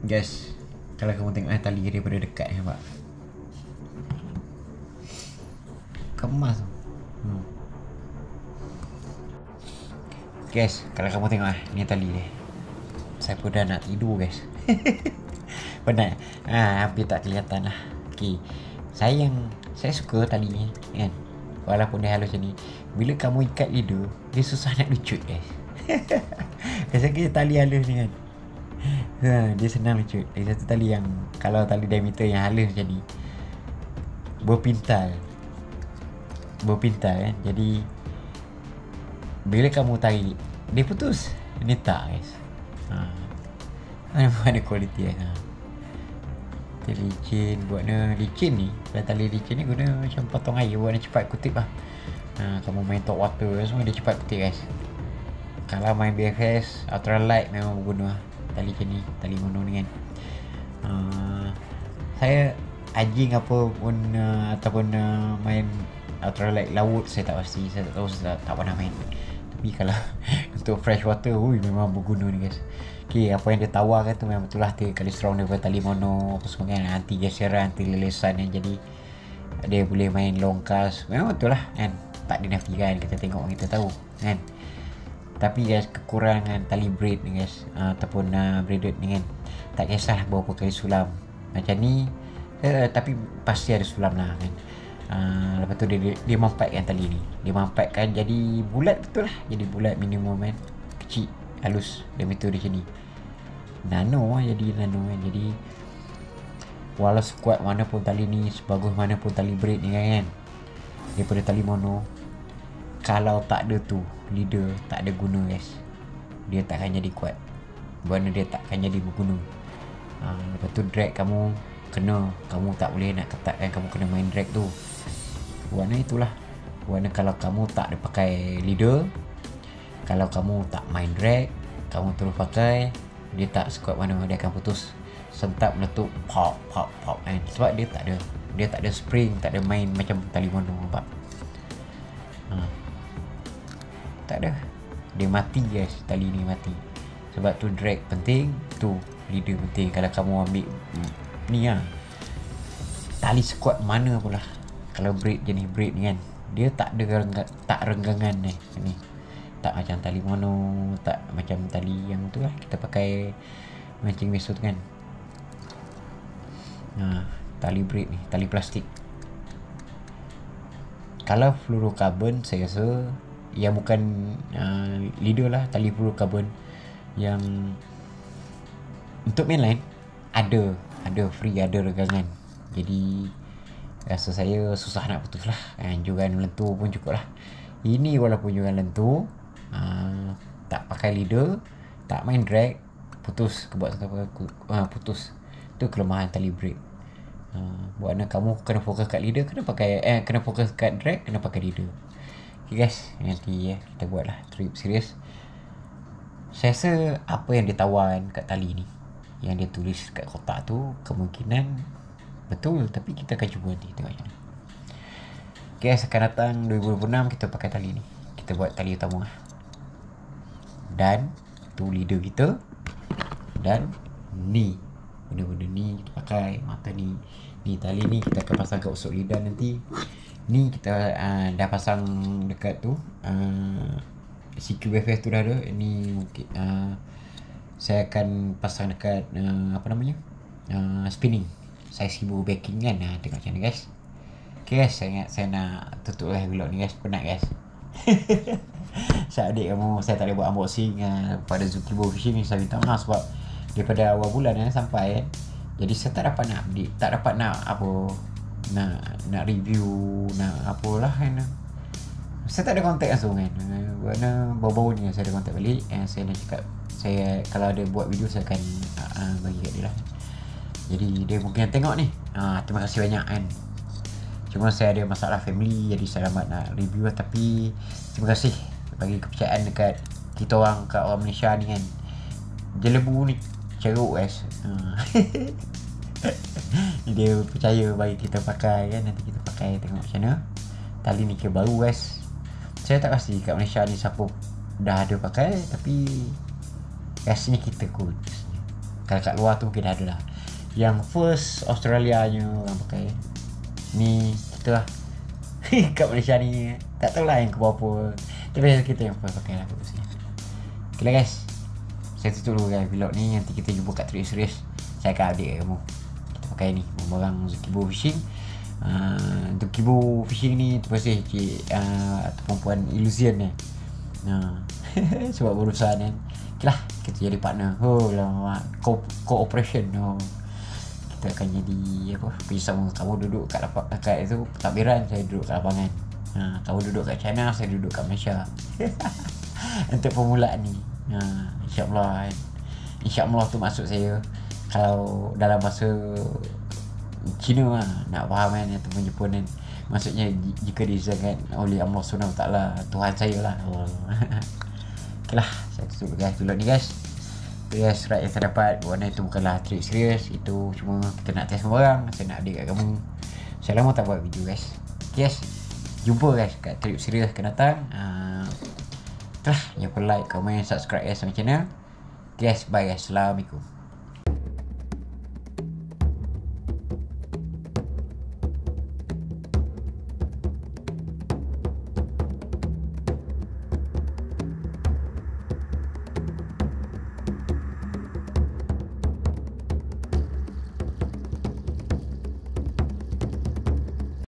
Speaker 1: guys. Kalau kamu tengok tali daripada dekat nampak kemas tu. Guys, kalau kamu tengok ni tali dia, saya pun dah nak tidur guys. Penat. Hampir tak kelihatan lah. Okay, saya suka tali ni kan, walaupun dia halus macam ni. Bila kamu ikat leader, dia susah nak lucut guys. Biasa kita tali halus ni kan, dia senang lucut. Lagi satu tali yang, kalau tali diameter yang halus macam ni, berpintal kan. Jadi bila kamu tarik, dia putus, dia tak guys. Ada kualiti licin. Buatnya licin ni, dan tali licin ni guna macam potong air, buatnya cepat kutip lah. Kamu main top water semua dia cepat kutip guys. Kalau main BFS ultralight memang berguna tali macam ni, tali mono ni kan. Saya anjing apa pun ataupun main ultralight laut saya tak pasti, saya tak tahu, saya tak pernah main. Tapi kalau untuk fresh water, memang berguna ni guys. Okay, apa yang dia tawarkan tu memang betul lah, 3 kali strong daripada tali mono apa semua kan, anti geseran, anti lelesan yang jadi dia boleh main long cast. Memang betul lah kan, tak dinafikan, kita tengok kita tahu kan. Tapi guys, kekurangan tali braid ni guys, ataupun braided ni kan, tak kisah berapa kali sulam macam ni, tapi pasti ada sulam lah kan. Lepas tu dia mampatkan tali ni, dia mampatkan jadi bulat, betul lah, jadi bulat minimum kan, kecil, halus, diameter dia macam ni, nano jadi nano kan. Jadi walau sekuat mana pun tali ni, sebagus mana pun tali braid ni kan, daripada tali mono, kalau tak ada tu leader, tak ada guna guys, dia takkan jadi kuat, kerana dia takkan jadi berguna. Lepas tu drag kamu kena, kamu tak boleh nak ketatkan, kamu kena main drag tu. Warna itulah Warna kalau kamu tak ada pakai leader, kalau kamu tak main drag, kamu terus pakai, dia tak squat mana, dia akan putus. Sentap meletup, pop kan. Sebab dia tak ada spring, tak ada main macam tali mono, nampak? Tak ada. Dia mati guys, tali ni mati. Sebab tu drag penting, tu leader penting. Kalau kamu ambil ni lah, tali squat mana pula, kalau braid jenis braid ni kan, dia tak ada renggangan ni. Tak macam tali mono, tak macam tali yang tu lah kita pakai mancing biasa tu kan. Tali braid ni, tali plastik. Kalau fluorocarbon, saya rasa yang bukan leader lah, tali fluorocarbon yang untuk mainline ada free, ada regangan. Jadi rasa saya susah nak putus lah. Jogan lentur pun cukup lah. Ini walaupun jogan lentur, tak pakai leader, tak main drag, putus. Putus. Tu kelemahan tali braid. Buatnya kamu kena fokus kat leader, kena fokus kat drag, kena pakai leader. Okay guys, nanti kita buatlah trip serius. Saya rasa apa yang dia tawarkan kat tali ni, yang dia tulis kat kotak tu, kemungkinan betul, tapi kita akan cuba nanti tengok macam mana. Okay, akan datang 2026 kita pakai tali ni. Kita buat tali utama. Dan tu leader kita. Dan ni benda-benda ni kita pakai. Mata ni tali ni kita akan pasang kat usuk lidah nanti. Ni kita dah pasang dekat tu, CQFS tu dah ada. Ini mungkin saya akan pasang dekat spinning. Saya sibuk backing kan. Tengok macam ni guys. Okay guys, saya nak tutup lah vlog ni guys. Penat guys. Saya adik kamu, saya tak boleh buat unboxing pada Zukibo Fishing ni. Saya minta maaf sebab daripada awal bulan sampai jadi saya tak dapat nak update, tak dapat nak nak review, nak apalah kan. Saya tak ada kontak langsung kan. Kerana baru-baru ni saya ada kontak balik. Saya nak cakap, saya kalau ada buat video saya akan bagi kat dia lah. Jadi dia mungkin tengok ni. Terima kasih banyak kan. Cuma saya ada masalah family, jadi saya lambat nak review lah. Tapi terima kasih bagi kepercayaan dekat kita orang, kat orang Malaysia ni kan. Jelebu ni ceruk guys. Dia percaya bagi kita pakai kan. Nanti kita pakai tengok macam mana. Tali ni ke baru guys. Saya tak pasti kat Malaysia ni siapa dah ada pakai, tapi rasanya kita kot. Kalau kat luar tu mungkin dah ada lah. Yang first Australia nya orang pakai. Ni kita lah. Kat Malaysia ni tak tahulah yang keberapa, tapi kita yang first pakai lah. Okay lah guys, saya tutup dulu guys vlog ni. Nanti kita jumpa kat trip serius. Saya akan update kamu. Kita pakai ni barang Zukibo Fishing. Zukibo Fishing ni terpaksa perempuan Illusion ni. Sebab berusaha kan. Okay lah, kita jadi partner. Cooperation. Kita akan jadi bersama. Kamu duduk kat itu pentadbiran, saya duduk kat lapangan. Kamu duduk kat China, saya duduk kat Malaysia. Untuk permulaan ni. InsyaAllah. InsyaAllah tu maksud saya. Kalau dalam bahasa Cina lah, nak faham kan, ataupun Jepun kan, maksudnya jika disediakan oleh Allah SWT, Tuhan saya lah. Okay lah, saya tutup guys vlog ni guys. Yes, right yang saya dapat warna itu bukanlah trik serius. Itu cuma kita nak test barang. Saya nak update kat kamu. Saya lama tak buat video guys. Yes, jumpa guys kat trip serius akan datang. Jangan lupa like, comment, subscribe guys sama channel. Yes, bye guys. Assalamualaikum.